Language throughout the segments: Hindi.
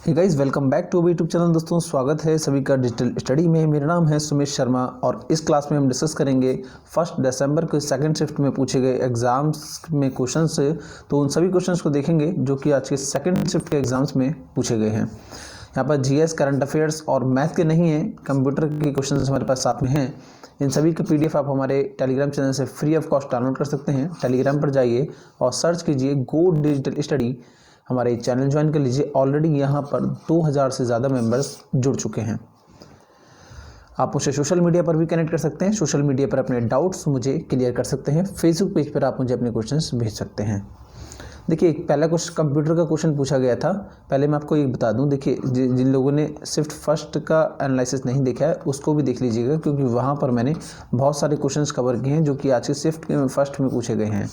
Hey guys, welcome back to YouTube channel. दोस्तों, स्वागत है सभी का डिजिटल स्टडी में। मेरा नाम है सुमित शर्मा और इस क्लास में हम डिस्कस करेंगे 1 दिसंबर को सेकंड शिफ्ट में पूछे गए एग्जाम्स में क्वेश्चंस। तो उन सभी क्वेश्चंस को देखेंगे जो कि आज के सेकंड शिफ्ट के एग्जाम्स में पूछे गए हैं। यहाँ पर जीएस, करंट अफेयर्स और मैथ के नहीं हैं, कंप्यूटर के क्वेश्चन हमारे पास साथ में हैं। इन सभी का पीडीएफ आप हमारे टेलीग्राम चैनल से फ्री ऑफ कॉस्ट डाउनलोड कर सकते हैं। टेलीग्राम पर जाइए और सर्च कीजिए गो डिजिटल स्टडी, हमारे चैनल ज्वाइन कर लीजिए। ऑलरेडी यहाँ पर 2000 से ज़्यादा मेंबर्स जुड़ चुके हैं। आप मुझे सोशल मीडिया पर भी कनेक्ट कर सकते हैं। सोशल मीडिया पर अपने डाउट्स मुझे क्लियर कर सकते हैं। फेसबुक पेज पर आप मुझे अपने क्वेश्चंस भेज सकते हैं। देखिए, एक पहला क्वेश्चन कंप्यूटर का क्वेश्चन पूछा गया था। पहले मैं आपको एक बता दूं, देखिए जिन लोगों ने सिर्फ फर्स्ट का एनालिसिस नहीं देखा है उसको भी देख लीजिएगा, क्योंकि वहाँ पर मैंने बहुत सारे क्वेश्चंस कवर किए हैं जो कि आज के शिफ्ट फर्स्ट में पूछे गए हैं।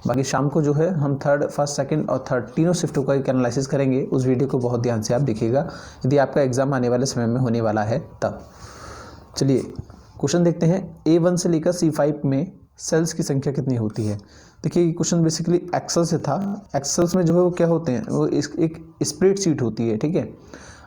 बाकी शाम को जो है हम थर्ड, फर्स्ट, सेकंड और थर्ड तीनों शिफ्टों का एक एनालिसिस करेंगे। उस वीडियो को बहुत ध्यान से आप देखिएगा यदि आपका एग्जाम आने वाले समय में होने वाला है तब। चलिए क्वेश्चन देखते हैं। A1 से लेकर C5 में सेल्स की संख्या कितनी होती है। देखिए, क्वेश्चन बेसिकली एक्सेल से था। एक्सेल्स में जो है वो क्या होते हैं, वो एक स्प्रेडशीट होती है, ठीक है।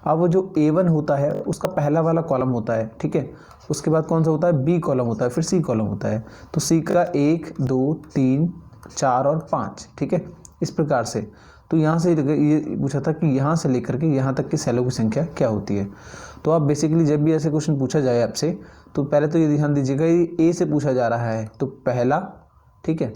अब वो जो A1 होता है उसका पहला वाला कॉलम होता है, ठीक है। उसके बाद कौन सा होता है, B कॉलम होता है, फिर C कॉलम होता है। तो C का 1, 2, 3, 4 और 5, ठीक है, इस प्रकार से। तो यहाँ से ये पूछा था कि यहाँ से लेकर के यहाँ तक की सेलों की संख्या क्या होती है। तो आप बेसिकली जब भी ऐसे क्वेश्चन पूछा जाए आपसे, तो पहले तो ये ध्यान दीजिएगा, ये ए से पूछा जा रहा है तो पहला, ठीक है,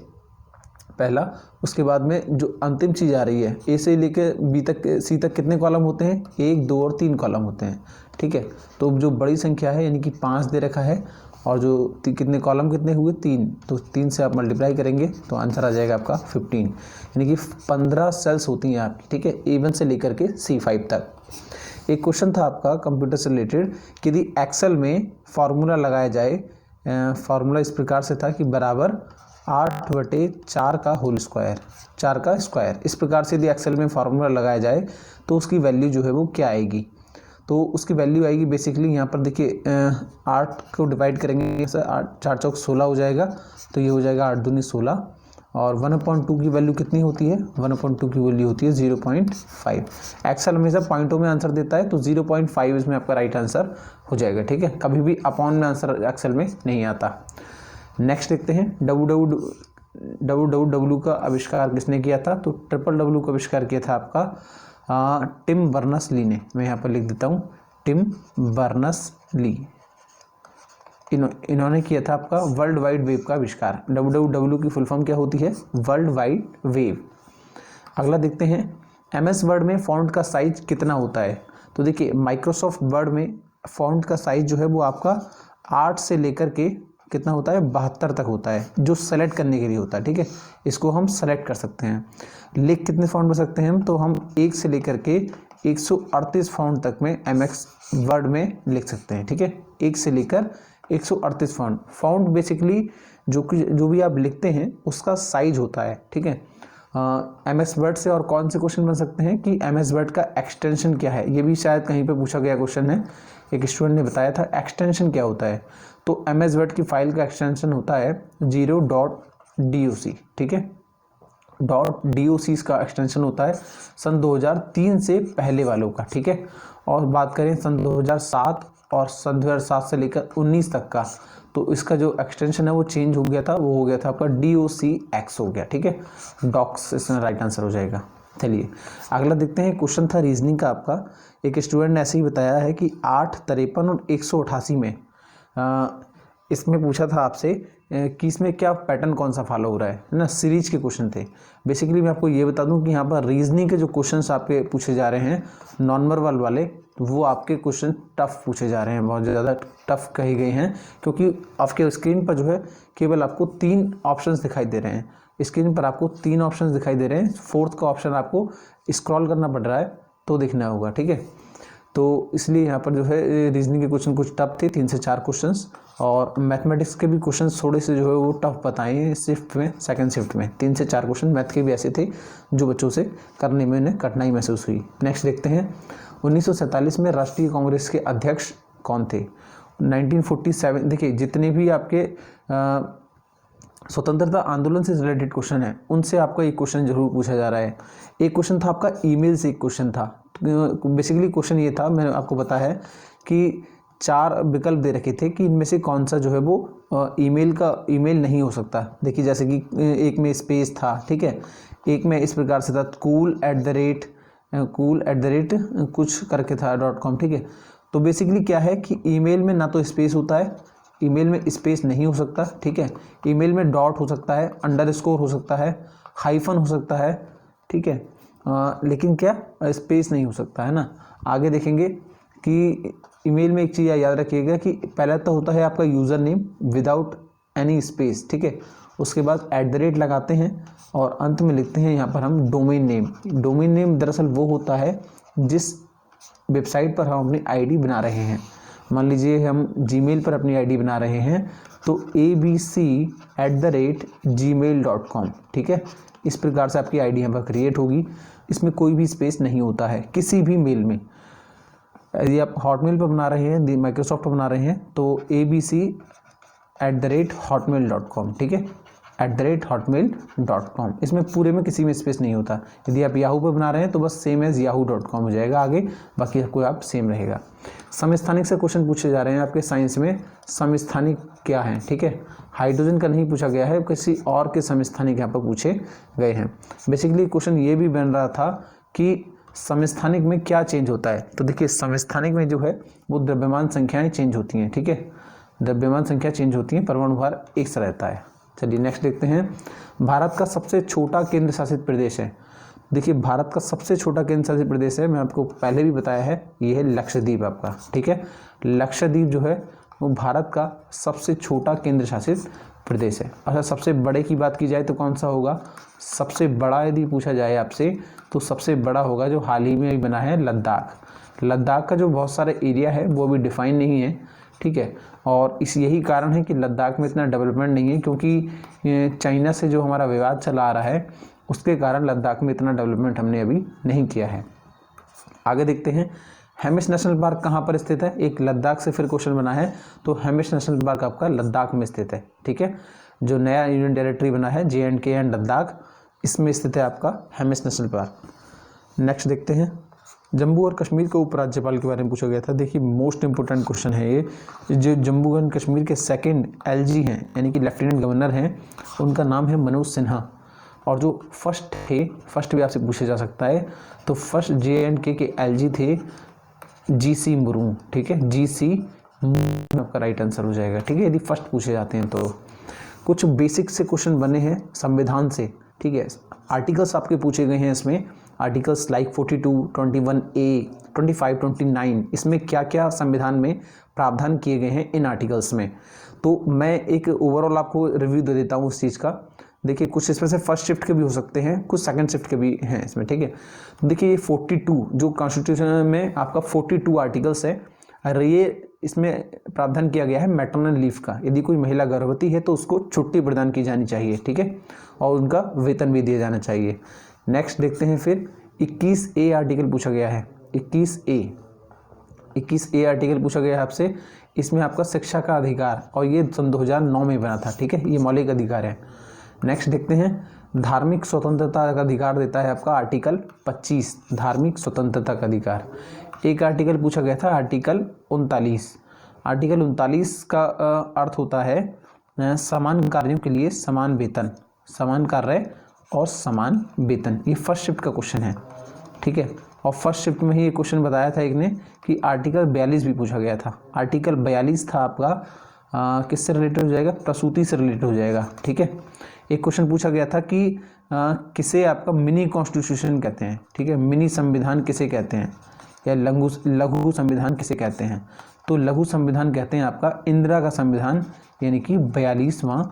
पहला। उसके बाद में जो अंतिम चीज़ आ रही है, ए से लेकर बी तक, सी तक कितने कॉलम होते हैं, 1, 2 और 3 कॉलम होते हैं, ठीक है। तो जो बड़ी संख्या है यानी कि 5 दे रखा है, और जो कितने कॉलम कितने हुए, 3, तो 3 से आप मल्टीप्लाई करेंगे तो आंसर आ जाएगा आपका 15, यानी कि 15 सेल्स होती हैं आपकी, ठीक है, A1 से लेकर के C5 तक। एक क्वेश्चन था आपका कंप्यूटर से रिलेटेड कि यदि एक्सेल में फार्मूला लगाया जाए, फार्मूला इस प्रकार से था कि बराबर 8/4 का होल स्क्वायर, 4 का स्क्वायर, इस प्रकार से यदि एक्सेल में फार्मूला लगाया जाए तो उसकी वैल्यू जो है वो क्या आएगी। तो उसकी वैल्यू आएगी बेसिकली, यहाँ पर देखिए 8 को डिवाइड करेंगे, 8 4 चौक 16 हो जाएगा, तो ये हो जाएगा 8 दूनी 16। और 1/2 की वैल्यू कितनी होती है, 1/2 की वैल्यू होती है 0.5। एक्सेल हमेशा पॉइंटों में आंसर देता है, तो 0.5 इसमें आपका राइट आंसर हो जाएगा, ठीक है। कभी भी अपॉन में आंसर एक्सेल में नहीं आता। नेक्स्ट देखते हैं, WWW का आविष्कार किसने किया था। तो WWW का आविष्कार किया था आपका टिम बर्नर्स-ली ने। मैं यहाँ पर लिख देता हूँ, टिम बर्नर्स-ली, इन्होंने किया था आपका वर्ल्ड वाइड वेब का आविष्कार। WWW की फुल फॉर्म क्या होती है, वर्ल्ड वाइड वेव। अगला देखते हैं, MS वर्ड में फॉन्ट का साइज कितना होता है। तो देखिए, माइक्रोसॉफ्ट वर्ड में फॉन्ट का साइज जो है वो आपका 8 से लेकर के कितना होता है, 72 तक होता है, जो सेलेक्ट करने के लिए होता है, ठीक है। इसको हम सेलेक्ट कर सकते हैं। लिख कितने फॉन्ट कर सकते हैं हम, तो हम 1 से लेकर के 138 फॉन्ट तक में MS वर्ड में लिख सकते हैं, ठीक है। 1 से लेकर 138 फॉन्ट बेसिकली जो भी आप लिखते हैं उसका साइज होता है, ठीक है। MS वर्ड से और कौन से क्वेश्चन बन सकते हैं कि MS वर्ड का एक्सटेंशन क्या है, ये भी शायद कहीं पे पूछा गया क्वेश्चन है। एक स्टूडेंट ने बताया था एक्सटेंशन क्या होता है। तो MS वर्ड की फाइल का एक्सटेंशन होता है 0.doc, ठीक है। .doc इसका एक्सटेंशन होता है सन 2003 से पहले वालों का, ठीक है। और बात करें सन 2007 और सन 2007 से लेकर 19 तक का, तो इसका जो एक्सटेंशन है वो चेंज हो गया था, वो हो गया था आपका DOCX हो गया, ठीक है। डॉक्स इसमें राइट आंसर हो जाएगा। चलिए अगला देखते हैं, क्वेश्चन था रीजनिंग का आपका। एक स्टूडेंट ने ऐसे ही बताया है कि 8, 53 और 188 में इसमें पूछा था आपसे कि इसमें क्या पैटर्न कौन सा फॉलो हो रहा है ना, सीरीज के क्वेश्चन थे। बेसिकली मैं आपको ये बता दूं कि यहाँ पर रीजनिंग के जो क्वेश्चंस आपके पूछे जा रहे हैं नॉर्मल वाले, वो आपके क्वेश्चन टफ पूछे जा रहे हैं, बहुत ज़्यादा टफ कहे गए हैं, क्योंकि आपके स्क्रीन पर जो है केवल आपको 3 ऑप्शंस दिखाई दे रहे हैं। स्क्रीन पर आपको 3 ऑप्शंस दिखाई दे रहे हैं, 4th का ऑप्शन आपको स्क्रॉल करना पड़ रहा है तो देखना होगा, ठीक है। तो इसलिए यहाँ पर जो है रीजनिंग के क्वेश्चन कुछ टफ थे, 3 से 4 क्वेश्चंस, और मैथमेटिक्स के भी क्वेश्चंस थोड़े से जो है वो टफ बताए हैं शिफ्ट में, सेकंड शिफ्ट में 3 से 4 क्वेश्चन मैथ के भी ऐसे थे जो बच्चों से करने में उन्हें कठिनाई महसूस हुई। नेक्स्ट देखते हैं, 1947 में राष्ट्रीय कांग्रेस के अध्यक्ष कौन थे। 1947, देखिए जितने भी आपके स्वतंत्रता आंदोलन से रिलेटेड क्वेश्चन है उनसे आपका एक क्वेश्चन जरूर पूछा जा रहा है। एक क्वेश्चन था आपका ईमेल से, एक क्वेश्चन था, बेसिकली क्वेश्चन ये था, मैंने आपको बताया है कि 4 विकल्प दे रखे थे कि इनमें से कौन सा जो है वो ईमेल नहीं हो सकता। देखिए जैसे कि एक में स्पेस था, ठीक है, एक में इस प्रकार से था cool@, कुछ करके था .com, ठीक है। तो बेसिकली क्या है कि ईमेल में ना तो स्पेस होता है, ईमेल में स्पेस नहीं हो सकता, ठीक है। ईमेल में डॉट हो सकता है, अंडरस्कोर हो सकता है, हाइफन हो सकता है, ठीक है, लेकिन क्या स्पेस नहीं हो सकता है ना। आगे देखेंगे कि ईमेल में एक चीज़ याद रखिएगा कि पहला तो होता है आपका user name without any space, ठीक है। उसके बाद @ लगाते हैं और अंत में लिखते हैं यहाँ पर हम डोमेन नेम। डोमेन नेम दरअसल वो होता है जिस वेबसाइट पर हम अपनी आईडी बना रहे हैं। मान लीजिए हम जीमेल पर अपनी आईडी बना रहे हैं तो abc@gmail.com, ठीक है। इस प्रकार से आपकी आईडी यहाँ पर क्रिएट होगी। इसमें कोई भी स्पेस नहीं होता है किसी भी मेल में। यदि आप हॉटमेल पर बना रहे हैं, माइक्रोसॉफ्ट पर बना रहे हैं तो abc@hotmail.com, ठीक है, @hotmail.com। इसमें पूरे में किसी में स्पेस नहीं होता। यदि आप याहू पर बना रहे हैं तो बस सेम एज yahoo.com हो जाएगा आगे, बाकी कोई आप सेम रहेगा। समस्थानिक से क्वेश्चन पूछे जा रहे हैं आपके साइंस में। समस्थानिक क्या है, ठीक है, हाइड्रोजन का नहीं पूछा गया है, किसी और के समस्थानिक यहाँ पर पूछे गए हैं। बेसिकली क्वेश्चन ये भी बन रहा था कि समस्थानिक में क्या चेंज होता है। तो देखिए समस्थानिक में जो है वो द्रव्यमान संख्याएं चेंज होती हैं, ठीक है, द्रव्यमान संख्या चेंज होती है, परमाणु भार एक सा रहता है। चलिए नेक्स्ट देखते हैं। भारत का सबसे छोटा केंद्र शासित प्रदेश है। देखिए भारत का सबसे छोटा केंद्र शासित प्रदेश है, मैं आपको पहले भी बताया है, ये है लक्षद्वीप आपका, ठीक है। लक्षद्वीप जो है वो भारत का सबसे छोटा केंद्र शासित प्रदेश है। अच्छा सबसे बड़े की बात की जाए तो कौन सा होगा, सबसे बड़ा यदि पूछा जाए आपसे तो सबसे बड़ा होगा जो हाल ही में अभी बना है लद्दाख। लद्दाख का जो बहुत सारे एरिया है वो अभी डिफाइन नहीं है, ठीक है, और यही कारण है कि लद्दाख में इतना डेवलपमेंट नहीं है, क्योंकि चाइना से जो हमारा विवाद चला आ रहा है उसके कारण लद्दाख में इतना डेवलपमेंट हमने अभी नहीं किया है। आगे देखते हैं हेमिस नेशनल पार्क कहाँ पर स्थित है। एक लद्दाख से फिर क्वेश्चन बना है, तो हेमिस नेशनल पार्क आपका लद्दाख में स्थित है, ठीक है। जो नया यूनियन टेरिटरी बना है JNK एंड लद्दाख, इसमें स्थित है आपका हेमिस नेशनल पार्क। नेक्स्ट देखते हैं जम्मू और कश्मीर के उपराज्यपाल के बारे में पूछा गया था। देखिए मोस्ट इंपोर्टेंट क्वेश्चन है ये। जो जम्मू एंड कश्मीर के सेकंड LG हैं यानी कि लेफ्टिनेंट गवर्नर हैं, उनका नाम है मनोज सिन्हा। और जो फर्स्ट भी आपसे पूछा जा सकता है, तो फर्स्ट JNK के LG थे GC मुर्मू, ठीक है, GC आपका राइट आंसर हो जाएगा, ठीक है, यदि फर्स्ट पूछे जाते हैं तो। कुछ बेसिक से क्वेश्चन बने हैं संविधान से, ठीक है। आर्टिकल्स आपके पूछे गए हैं इसमें, आर्टिकल्स लाइक 42, 21A, 25, 29, इसमें क्या क्या संविधान में प्रावधान किए गए हैं इन आर्टिकल्स में। तो मैं एक ओवरऑल आपको रिव्यू दे देता हूँ उस चीज़ का। देखिए कुछ इसमें से फर्स्ट शिफ्ट के भी हो सकते हैं, कुछ सेकंड शिफ्ट के भी हैं इसमें, ठीक है। तो देखिए ये 42 जो कॉन्स्टिट्यूशन में आपका 42 आर्टिकल्स है, और ये इसमें प्रावधान किया गया है मैटरनल लीव का। यदि कोई महिला गर्भवती है तो उसको छुट्टी प्रदान की जानी चाहिए, ठीक है, और उनका वेतन भी दिया जाना चाहिए। नेक्स्ट देखते हैं फिर 21A आर्टिकल पूछा गया है। 21A आर्टिकल पूछा गया है आपसे। इसमें आपका शिक्षा का अधिकार, और ये सन 2009 में बना था, ठीक है, ये मौलिक अधिकार है। नेक्स्ट देखते हैं धार्मिक स्वतंत्रता का अधिकार देता है आपका आर्टिकल 25, धार्मिक स्वतंत्रता का अधिकार। एक आर्टिकल पूछा गया था आर्टिकल 39। आर्टिकल 39 का अर्थ होता है समान कार्यों के लिए समान वेतन, समान कार्य और समान वेतन। ये फर्स्ट शिफ्ट का क्वेश्चन है, ठीक है, और फर्स्ट शिफ्ट में ही ये क्वेश्चन बताया था एक ने कि आर्टिकल 42 भी पूछा गया था। आर्टिकल 42 था आपका किससे रिलेटेड हो जाएगा, प्रसूति से रिलेटेड हो जाएगा, ठीक है। एक क्वेश्चन पूछा गया था कि किसे आपका मिनी कॉन्स्टिट्यूशन कहते हैं, ठीक है, मिनी संविधान किसे कहते हैं, या लघु संविधान किसे कहते हैं। तो लघु संविधान कहते हैं आपका इंदिरा का संविधान, यानी कि 42वां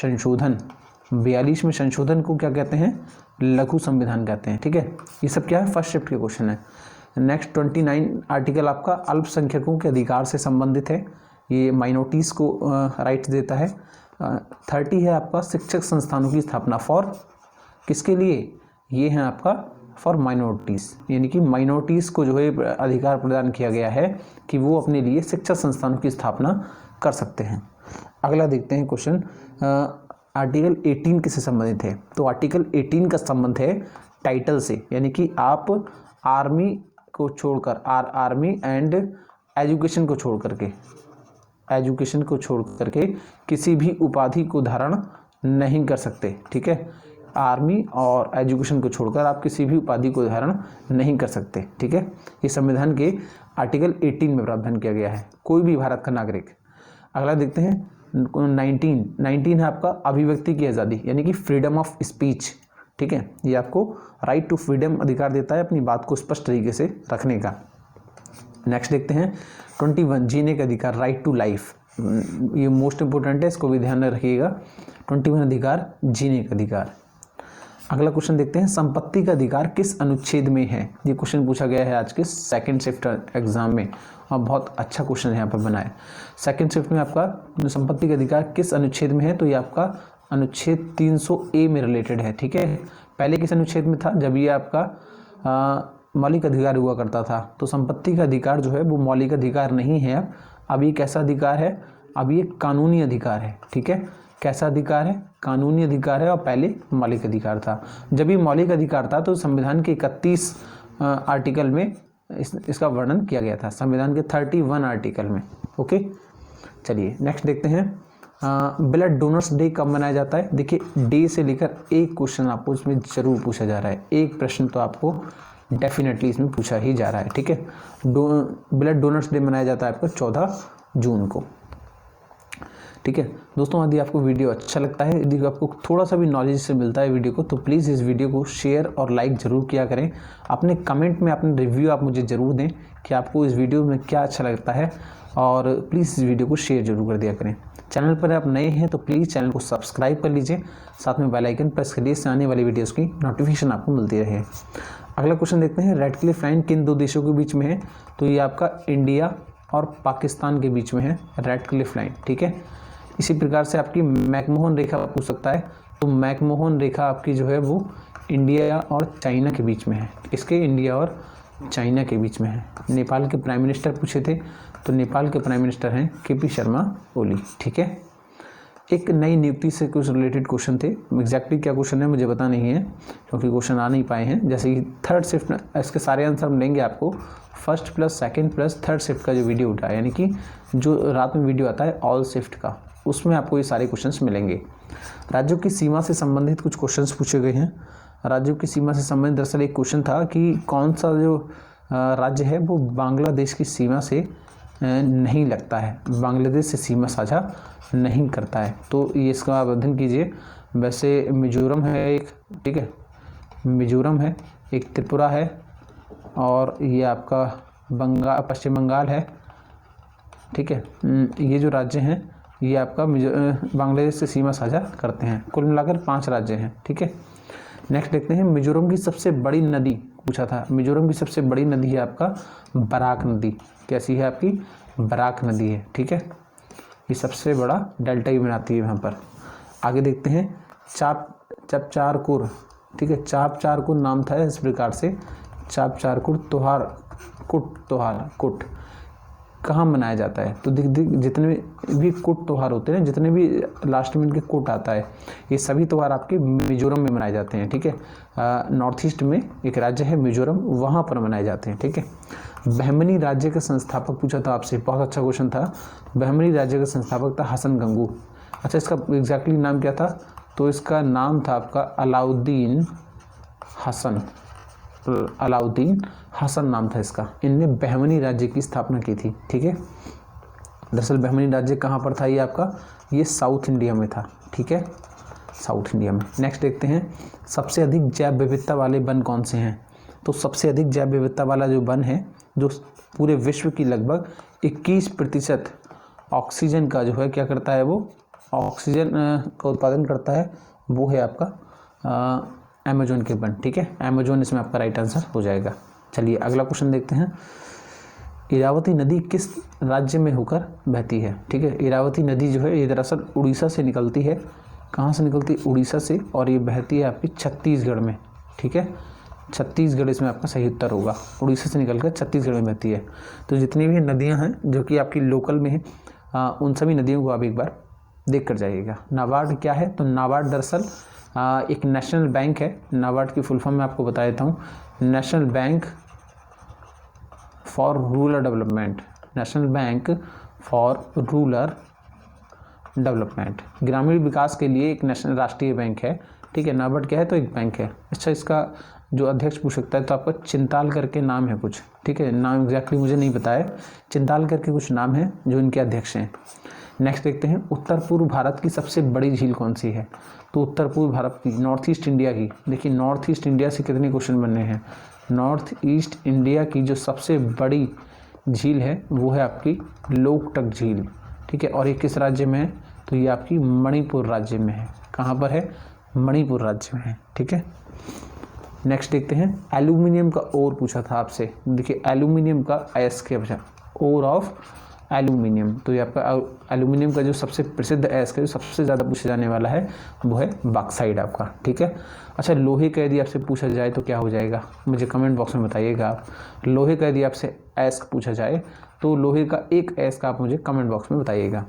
संशोधन। 42वें संशोधन को क्या कहते हैं, लघु संविधान कहते हैं, ठीक है। ये सब क्या है, फर्स्ट शिफ्ट के क्वेश्चन है। नेक्स्ट 29 आर्टिकल आपका अल्पसंख्यकों के अधिकार से संबंधित है, ये माइनॉरिटीज़ को राइट्स देता है। 30 है आपका शिक्षक संस्थानों की स्थापना, फॉर किसके लिए, ये है आपका फॉर माइनॉरिटीज़, यानी कि माइनॉरिटीज़ को जो है अधिकार प्रदान किया गया है कि वो अपने लिए शिक्षक संस्थानों की स्थापना कर सकते हैं। अगला देखते हैं क्वेश्चन, आर्टिकल 18 किससे संबंधित है। तो आर्टिकल 18 का संबंध है टाइटल से, यानी कि आप आर्मी को छोड़कर आर्मी एंड एजुकेशन को छोड़ करके किसी भी उपाधि को धारण नहीं कर सकते। ठीक है, आर्मी और एजुकेशन को छोड़कर आप किसी भी उपाधि को धारण नहीं कर सकते। ठीक है, ये संविधान के आर्टिकल 18 में प्रावधान किया गया है, कोई भी भारत का नागरिक। अगला देखते हैं 19 है आपका अभिव्यक्ति की आज़ादी, यानी कि फ्रीडम ऑफ स्पीच। ठीक है, ये आपको राइट टू फ्रीडम अधिकार देता है अपनी बात को स्पष्ट तरीके से रखने का। नेक्स्ट देखते हैं 21 जीने का अधिकार, राइट टू लाइफ। ये मोस्ट इंपोर्टेंट है, इसको भी ध्यान में रखिएगा। 21 अधिकार, जीने का अधिकार। अगला क्वेश्चन देखते हैं संपत्ति का अधिकार किस अनुच्छेद में है। ये क्वेश्चन पूछा गया है आज के सेकंड शिफ्ट एग्जाम में और बहुत अच्छा क्वेश्चन यहाँ पर बना है। सेकंड शिफ्ट में आपका संपत्ति का अधिकार किस अनुच्छेद में है, तो ये आपका अनुच्छेद 300A में रिलेटेड है। ठीक है, पहले किस अनुच्छेद में था, जब ये आपका मौलिक अधिकार हुआ करता था। तो संपत्ति का अधिकार जो है वो मौलिक अधिकार नहीं है, अब ये कैसा अधिकार है, अब ये कानूनी अधिकार है। ठीक है, कैसा अधिकार है, कानूनी अधिकार है, और पहले मौलिक अधिकार था। जब ये मौलिक अधिकार था तो संविधान के 31 आर्टिकल में इसका वर्णन किया गया था, संविधान के 31 आर्टिकल में। ओके, चलिए नेक्स्ट देखते हैं ब्लड डोनर्स डे कब मनाया जाता है। देखिए, डे से लेकर एक क्वेश्चन आपको इसमें जरूर पूछा जा रहा है, एक प्रश्न तो आपको डेफिनेटली इसमें पूछा ही जा रहा है। ठीक है, ब्लड डोनर्स डे मनाया जाता है आपको 14 जून को। ठीक है दोस्तों, यदि आपको वीडियो अच्छा लगता है, यदि आपको थोड़ा सा भी नॉलेज से मिलता है वीडियो को, तो प्लीज़ इस वीडियो को शेयर और लाइक ज़रूर किया करें। अपने कमेंट में अपने रिव्यू आप मुझे ज़रूर दें कि आपको इस वीडियो में क्या अच्छा लगता है, और प्लीज़ इस वीडियो को शेयर जरूर कर दिया करें। चैनल पर आप नए हैं तो प्लीज़ चैनल को सब्सक्राइब कर लीजिए, साथ में बेल आइकन प्रेस करिए, इससे आने वाली वीडियोज़ की नोटिफिकेशन आपको मिलती रहे। अगला क्वेश्चन देखते हैं, रेडक्लिफ लाइन किन दो देशों के बीच में है, तो ये आपका इंडिया और पाकिस्तान के बीच में है रेडक्लिफ लाइन। ठीक है, इसी प्रकार से आपकी मैकमोहन रेखा पूछ सकता है, तो मैकमोहन रेखा आपकी जो है वो इंडिया और चाइना के बीच में है। इसके इंडिया और चाइना के बीच में है। नेपाल के प्राइम मिनिस्टर पूछे थे, तो नेपाल के प्राइम मिनिस्टर हैं KP शर्मा ओली। ठीक है, एक नई नियुक्ति से कुछ रिलेटेड क्वेश्चन थे, एग्जैक्टली क्या क्वेश्चन है मुझे पता नहीं है क्योंकि क्वेश्चन आ नहीं पाए हैं। जैसे कि थर्ड शिफ्ट, इसके सारे आंसर मिलेंगे आपको first plus second plus third shift का जो वीडियो उठा है, यानी कि जो रात में वीडियो आता है ऑल शिफ्ट का, उसमें आपको ये सारे क्वेश्चंस मिलेंगे। राज्यों की सीमा से संबंधित कुछ क्वेश्चंस पूछे गए हैं। राज्यों की सीमा से संबंधित दरअसल एक क्वेश्चन था कि कौन सा जो राज्य है वो बांग्लादेश की सीमा से नहीं लगता है, बांग्लादेश से सीमा साझा नहीं करता है, तो ये इसका आवेदन कीजिए। वैसे मिजोरम है एक, ठीक है, मिजोरम है एक, त्रिपुरा है, और ये आपका पश्चिम बंगाल है। ठीक है, ये जो राज्य हैं ये आपका बांग्लादेश से सीमा साझा करते हैं। कुल मिलाकर 5 राज्य हैं। ठीक है, नेक्स्ट देखते हैं, मिजोरम की सबसे बड़ी नदी पूछा था। मिजोरम की सबसे बड़ी नदी है आपका बराक नदी। कैसी है आपकी, बराक नदी है। ठीक है, ये सबसे बड़ा डेल्टा ही बनाती है वहाँ पर। आगे देखते हैं चापचारकुर। ठीक है, चापचारकुर नाम था इस प्रकार से, चापचारकुर त्योहार कुट कहाँ मनाया जाता है, तो जितने भी कुट त्यौहार होते हैं, जितने भी लास्ट में इनके कुट आता है, ये सभी त्यौहार आपके मिजोरम में मनाए जाते हैं। ठीक है, नॉर्थ ईस्ट में एक राज्य है मिजोरम, वहाँ पर मनाए जाते हैं। ठीक है, बहमनी राज्य का संस्थापक पूछा था आपसे, बहुत अच्छा क्वेश्चन था। बहमनी राज्य का संस्थापक था हसन गंगू। अच्छा, इसका एग्जैक्टली नाम क्या था, तो इसका नाम था आपका अलाउद्दीन हसन नाम था इसका। इनने बहमनी राज्य की स्थापना की थी। ठीक है, दरअसल बहमनी राज्य कहाँ पर था, ये आपका ये साउथ इंडिया में था। ठीक है, साउथ इंडिया में। नेक्स्ट देखते हैं, सबसे अधिक जैव विविधता वाले वन कौन से हैं, तो सबसे अधिक जैव विविधता वाला जो वन है, जो पूरे विश्व की लगभग 21% ऑक्सीजन का जो है क्या करता है, वो ऑक्सीजन का उत्पादन करता है, वो है आपका अमेजोन के वन। ठीक है, अमेजोन इसमें आपका राइट आंसर हो जाएगा। चलिए अगला क्वेश्चन देखते हैं, इरावती नदी किस राज्य में होकर बहती है। ठीक है, इरावती नदी जो है ये दरअसल उड़ीसा से निकलती है। कहाँ से निकलती है, उड़ीसा से, और ये बहती है आपकी छत्तीसगढ़ में। ठीक है, छत्तीसगढ़ इसमें आपका सही उत्तर होगा, उड़ीसा से निकलकर छत्तीसगढ़ में बहती है। तो जितनी भी नदियाँ हैं जो कि आपकी लोकल में हैं, उन सभी नदियों को आप एक बार देख कर जाइएगा। नाबार्ड क्या है, तो नाबार्ड दरअसल एक नेशनल बैंक है। नाबार्ड की फुल फॉर्म मैं आपको बता देता हूँ, national bank for rural development, national bank for rural development, ग्रामीण विकास के लिए एक नेशनल राष्ट्रीय बैंक है, ठीक है। नाबार्ड क्या है, तो एक बैंक है। अच्छा, इसका जो अध्यक्ष पूछ सकता है, तो आपका चिंताल करके नाम है कुछ, ठीक है, नाम एग्जैक्टली मुझे नहीं पता है, चिंताल करके कुछ नाम है जो इनके अध्यक्ष हैं। नेक्स्ट देखते हैं, उत्तर पूर्व भारत की सबसे बड़ी झील कौन सी है? तो उत्तर पूर्व भारत की, नॉर्थ ईस्ट इंडिया की, देखिए नॉर्थ ईस्ट इंडिया से कितने क्वेश्चन बनने हैं। नॉर्थ ईस्ट इंडिया की जो सबसे बड़ी झील है वो है आपकी लोकटक झील, ठीक है। और ये किस राज्य में है? तो ये आपकी मणिपुर राज्य में है। कहाँ पर है? मणिपुर राज्य में है, ठीक है। नेक्स्ट देखते हैं, एल्यूमिनियम का ओर पूछा था आपसे। देखिए एल्यूमिनियम का एस क्या पूछा, ओर ऑफ एल्यूमिनियम। तो ये आपका एल्यूमिनियम का जो सबसे प्रसिद्ध एस का जो सबसे ज़्यादा पूछा जाने वाला है वो है बॉक्साइट आपका, ठीक है। अच्छा, लोहे का यदि आपसे पूछा जाए तो क्या हो जाएगा, मुझे कमेंट बॉक्स में बताइएगा आप। लोहे का यदि आपसे एस पूछा जाए तो लोहे का एक एस का आप मुझे कमेंट बॉक्स में बताइएगा।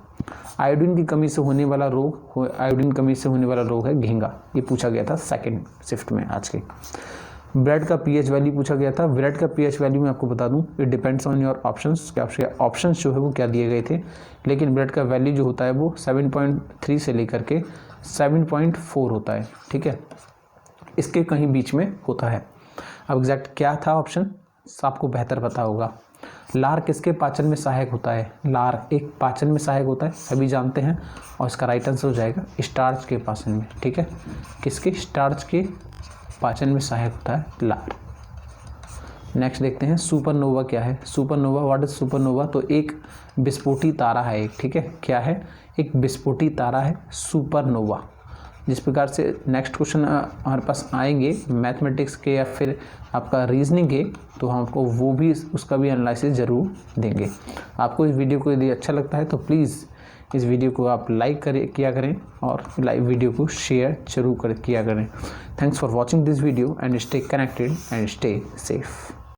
आयोडीन की कमी से होने वाला रोग, आयोडीन कमी से होने वाला रोग है घेंगा, ये पूछा गया था सेकंड शिफ्ट में आज के। ब्रेड का पीएच वैल्यू पूछा गया था। ब्रेड का पीएच वैल्यू मैं आपको बता दूं, it depends on your options, कि आपके ऑप्शंस जो है वो क्या दिए गए थे, लेकिन ब्रेड का वैल्यू जो होता है वो 7.3 से लेकर के 7.4 होता है, ठीक है, इसके कहीं बीच में होता है। अब एग्जैक्ट क्या था ऑप्शन आपको बेहतर पता होगा। लार किसके पाचन में सहायक होता है? लार एक पाचन में सहायक होता है, सभी जानते हैं, और इसका राइट आंसर हो जाएगा स्टार्च के पाचन में, ठीक है। किसके? स्टार्च के पाचन में सहायक होता है लार। नेक्स्ट देखते हैं, सुपरनोवा क्या है? Supernova, what is supernova? तो एक विस्फोटी तारा है एक, ठीक है। क्या है? एक विस्फोटी तारा है सुपरनोवा। जिस प्रकार से नेक्स्ट क्वेश्चन हमारे पास आएंगे मैथमेटिक्स के या फिर आपका रीजनिंग के, तो हम आपको वो भी उसका भी एनालिसिस ज़रूर देंगे। आपको इस वीडियो को यदि अच्छा लगता है तो प्लीज़ इस वीडियो को आप लाइक किया करें और लाइव वीडियो को शेयर जरूर किया करें। Thanks for watching this video and stay connected and stay safe.